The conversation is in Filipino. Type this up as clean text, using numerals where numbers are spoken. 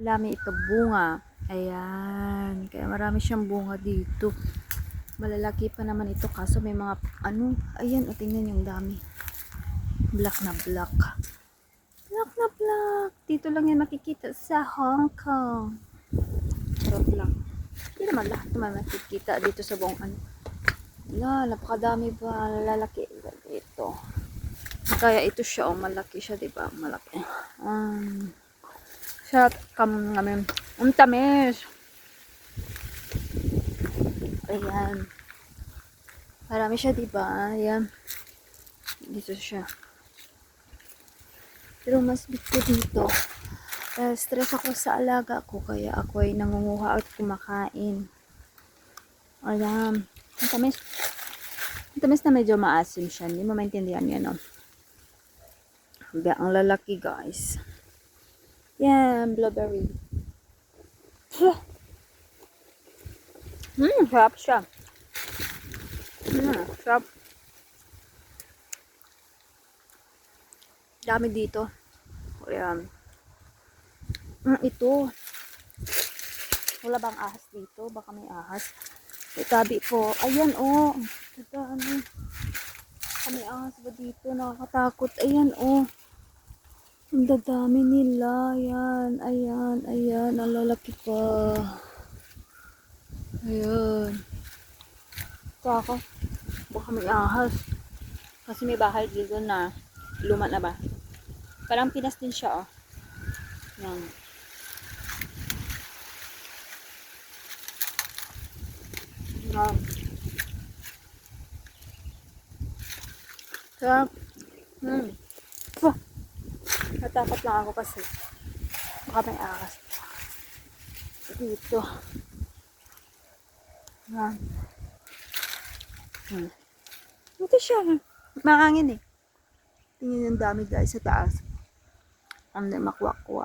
Dami ito bunga. Ayan. Kaya marami siyang bunga dito. Malalaki pa naman ito kaso may mga ano. Ayan. O tingnan yung dami. Black na black. Black na black. Dito lang yan makikita sa Hong Kong. Sarap lang. Hindi naman lahat naman makikita dito sa buong ano. Napakadami pa lalaki dito. Kaya ito siya, malaki siya, diba? Malaki. Siya, ang tamis. Ayan. Marami siya, diba? Ayan. Dito siya. Pero mas bito dito. Stress ako sa alaga ko, kaya ako ay nangunguha at kumakain. Ayan. Ang tamis. Ang tamis na medyo maasim siya. Hindi mo maintindihan yan, no? Ang lalaki, guys. Yan, blueberry. Sarap siya. Sarap. Dami dito. Ayan. Ito. Wala bang ahas dito? Baka may ahas. May tabi po. Ayan, oh. Ano? May ahas ba dito? Nakakatakot. Ayan, oh. Ang dadami nila. Ayan, ayan, ayan. Ang lalaki pa. Ayan. Ito ako. Baka may ahas. Kasi may bahay dito na luma na ba? Parang Pinas din siya, oh. Yan. Yan. Sarap. Natakot lang ako kasi baka may ahas dito. Yan. Ito siya. Mahangin eh. Tingnan yung dami guys sa taas. Ang makuha-kuha.